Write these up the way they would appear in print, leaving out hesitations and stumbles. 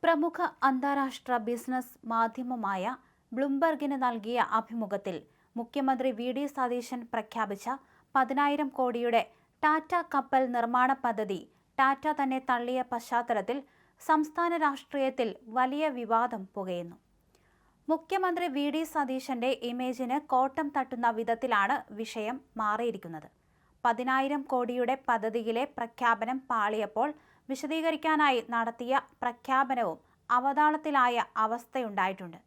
പ്രമുഖ അന്താരാഷ്ട്ര ബിസിനസ് മാധ്യമമായ ബ്ലൂംബർഗിന് നൽകിയ അഭിമുഖത്തിൽ മുഖ്യമന്ത്രി വി.ഡി. സതീശൻ പ്രഖ്യാപിച്ച 10,000 കോടിയുടെ ടാറ്റ കപ്പൽ നിർമ്മാണ പദ്ധതി ടാറ്റ തന്നെ തള്ളിയ പശ്ചാത്തലത്തിൽ സംസ്ഥാന രാഷ്ട്രീയത്തിൽ വലിയ വിവാദം പുകയുന്നു. മുഖ്യമന്ത്രി വി.ഡി. സതീശന്റെ ഇമേജിന് കോട്ടം തട്ടുന്ന വിധത്തിലാണ് വിഷയം മാറിയിരിക്കുന്നത്. 10,000 കോടിയുടെ പദ്ധതിയിലെ പ്രഖ്യാപനം പാളിയപ്പോൾ വിശദീകരിക്കാനായി നടത്തിയ പ്രഖ്യാപനവും അവതാളത്തിലായ അവസ്ഥയുണ്ടായിട്ടുണ്ട്.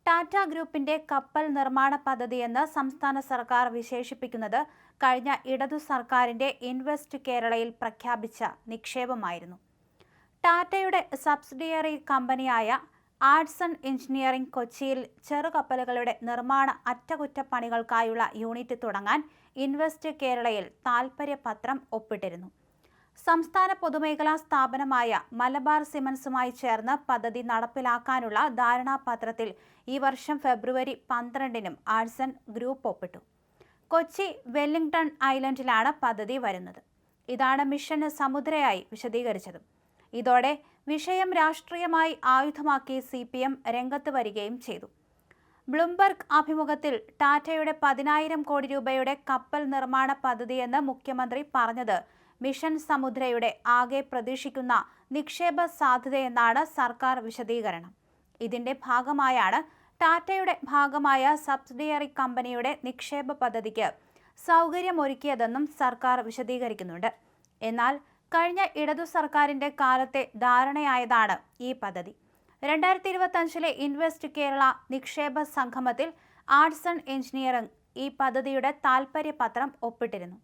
ടാറ്റ ഗ്രൂപ്പിന്റെ കപ്പൽ നിർമ്മാണ പദ്ധതിയെന്ന് സംസ്ഥാന സർക്കാർ വിശേഷിപ്പിക്കുന്നത് കഴിഞ്ഞ ഇടതു സർക്കാരിന്റെ ഇൻവെസ്റ്റ് കേരളയിൽ പ്രഖ്യാപിച്ച നിക്ഷേപമായിരുന്നു. ടാറ്റയുടെ സബ്സിഡിയറി കമ്പനിയായ ആഡ്സൺ എഞ്ചിനീയറിംഗ് കൊച്ചിയിൽ ചെറുകപ്പലുകളുടെ നിർമ്മാണ അറ്റകുറ്റപ്പണികൾക്കായുള്ള യൂണിറ്റ് തുടങ്ങാൻ ഇൻവെസ്റ്റ് കേരളയിൽ താൽപര്യപത്രം ഒപ്പിട്ടിരുന്നു. സംസ്ഥാന പൊതുമേഖലാ സ്ഥാപനമായ മലബാർ സിമന്റ്സുമായി ചേർന്ന് പദ്ധതി നടപ്പിലാക്കാനുള്ള ധാരണാപത്രത്തിൽ ഈ വർഷം ഫെബ്രുവരി 12-നും ആഡ്സൺ ഗ്രൂപ്പ് ഒപ്പിട്ടു. കൊച്ചി വെല്ലിംഗ്ടൺ ഐലൻഡിലാണ് പദ്ധതി വരുന്നത്. ഇതാണ് മിഷൻ സമുദ്രയായി വിശദീകരിച്ചത്. ഇതോടെ വിഷയം രാഷ്ട്രീയമായി ആയുധമാക്കി CPM രംഗത്ത് വരികയും ചെയ്തു. ബ്ലൂംബർഗ് അഭിമുഖത്തിൽ ടാറ്റയുടെ 10,000 കോടി രൂപയുടെ കപ്പൽ നിർമ്മാണ പദ്ധതിയെന്ന് മുഖ്യമന്ത്രി പറഞ്ഞത് മിഷൻ സമുദ്രയുടെ ആകെ പ്രതീക്ഷിക്കുന്ന നിക്ഷേപ സാധ്യതയെന്നാണ് സർക്കാർ വിശദീകരണം. ഇതിന്റെ ഭാഗമായാണ് ടാറ്റയുടെ ഭാഗമായ സബ്സിഡിയറി കമ്പനിയുടെ നിക്ഷേപ പദ്ധതിക്ക് സൗകര്യമൊരുക്കിയതെന്നും സർക്കാർ വിശദീകരിക്കുന്നുണ്ട്. എന്നാൽ കഴിഞ്ഞ ഇടതു സർക്കാരിന്റെ കാലത്തെ ധാരണയായതാണ് ഈ പദ്ധതി. 2025-ലെ ഇൻവെസ്റ്റ് കേരള നിക്ഷേപ സംഗമത്തിൽ ആഡ്സൺ എഞ്ചിനീയറിംഗ് ഈ പദ്ധതിയുടെ താൽപര്യപത്രം ഒപ്പിട്ടിരുന്നു.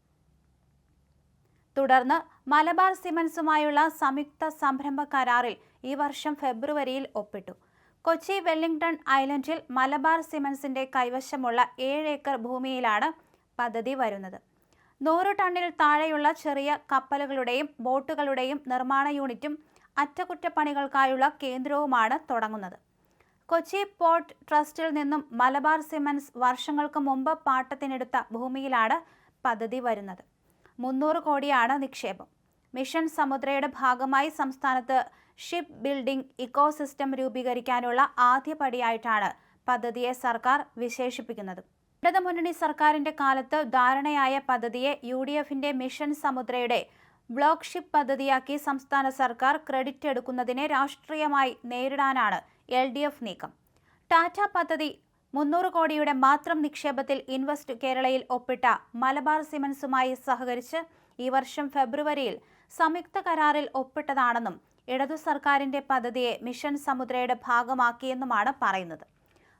തുടർന്ന് മലബാർ സിമന്റ്സുമായുള്ള സംയുക്ത സംരംഭ കരാറിൽ ഈ വർഷം ഫെബ്രുവരിയിൽ ഒപ്പിട്ടു. കൊച്ചി വെല്ലിംഗ്ടൺ ഐലൻഡിൽ മലബാർ സിമന്റ്സിന്റെ കൈവശമുള്ള 7 ഏക്കർ ഭൂമിയിലാണ് പദ്ധതി വരുന്നത്. 100 ടണ്ണിൽ താഴെയുള്ള ചെറിയ കപ്പലുകളുടെയും ബോട്ടുകളുടെയും നിർമ്മാണ യൂണിറ്റും അറ്റകുറ്റപ്പണികൾക്കായുള്ള കേന്ദ്രവുമാണ് തുടങ്ങുന്നത്. കൊച്ചി പോർട്ട് ട്രസ്റ്റിൽ നിന്നും മലബാർ സിമന്റ്സ് വർഷങ്ങൾക്ക് മുമ്പ് പാട്ടത്തിനെടുത്ത ഭൂമിയിലാണ് പദ്ധതി വരുന്നത്. 300 കോടിയാണ് നിക്ഷേപം. മിഷൻ സമുദ്രയുടെ ഭാഗമായി സംസ്ഥാനത്ത് ഷിപ്പ് ബിൽഡിംഗ് ഇക്കോസിസ്റ്റം രൂപീകരിക്കാനുള്ള ആദ്യപടിയായിട്ടാണ് പദ്ധതിയെ സർക്കാർ വിശേഷിപ്പിക്കുന്നത്. ഇടതുമുന്നണി സർക്കാരിന്റെ കാലത്ത് ധാരണയായ പദ്ധതിയെ UDFന്റെ മിഷൻ സമുദ്രയുടെ ബ്ലോക്ക് ഷിപ്പ് പദ്ധതിയാക്കി സംസ്ഥാന സർക്കാർ ക്രെഡിറ്റ് എടുക്കുന്നതിനെ രാഷ്ട്രീയമായി നേരിടാനാണ് LDF നീക്കം. ടാറ്റ പദ്ധതി 300 കോടിയുടെ മാത്രം നിക്ഷേപത്തിൽ ഇൻവെസ്റ്റ് കേരളയിൽ ഒപ്പിട്ട മലബാർ സിമന്റ്സുമായി സഹകരിച്ച് ഈ വർഷം ഫെബ്രുവരിയിൽ സംയുക്ത കരാറിൽ ഒപ്പിട്ടതാണെന്നും ഇടതു സർക്കാരിന്റെ പദ്ധതിയെ മിഷൻ സമുദ്രയുടെ ഭാഗമാക്കിയെന്നുമാണ് പറയുന്നത്.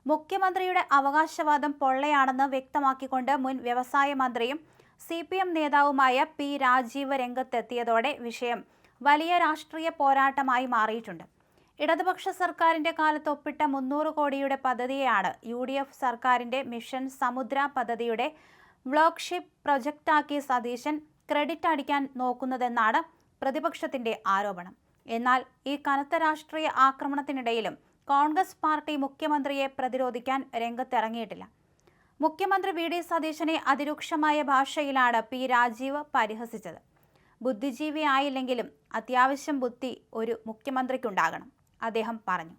മുഖ്യമന്ത്രിയുടെ അവകാശവാദം പൊള്ളയാണെന്ന് വ്യക്തമാക്കിക്കൊണ്ട് മുൻ വ്യവസായ മന്ത്രിയും CPM നേതാവുമായ P. രാജീവ് രംഗത്തെത്തിയതോടെ വിഷയം വലിയ രാഷ്ട്രീയ പോരാട്ടമായി മാറിയിട്ടുണ്ട്. ഇടതുപക്ഷ സർക്കാരിന്റെ കാലത്ത് ഒപ്പിട്ട 300 കോടിയുടെ പദ്ധതിയെയാണ് UDF സർക്കാരിന്റെ മിഷൻ സമുദ്ര പദ്ധതിയുടെ ബ്ലോക്ക് ഷിപ്പ് പ്രൊജക്റ്റാക്കി സതീശൻ ക്രെഡിറ്റ് അടിക്കാൻ നോക്കുന്നതെന്നാണ് പ്രതിപക്ഷത്തിന്റെ ആരോപണം. എന്നാൽ ഈ കനത്ത രാഷ്ട്രീയ ആക്രമണത്തിനിടയിലും കോൺഗ്രസ് പാർട്ടി മുഖ്യമന്ത്രിയെ പ്രതിരോധിക്കാൻ രംഗത്തിറങ്ങിയിട്ടില്ല. മുഖ്യമന്ത്രി വി.ഡി. സതീശനെ അതിരൂക്ഷമായ ഭാഷയിലാണ് P. രാജീവ് പരിഹസിച്ചത്. ബുദ്ധിജീവി ആയില്ലെങ്കിലും അത്യാവശ്യം ബുദ്ധി ഒരു മുഖ്യമന്ത്രിക്കുണ്ടാകണം, അദ്ദേഹം പറഞ്ഞു.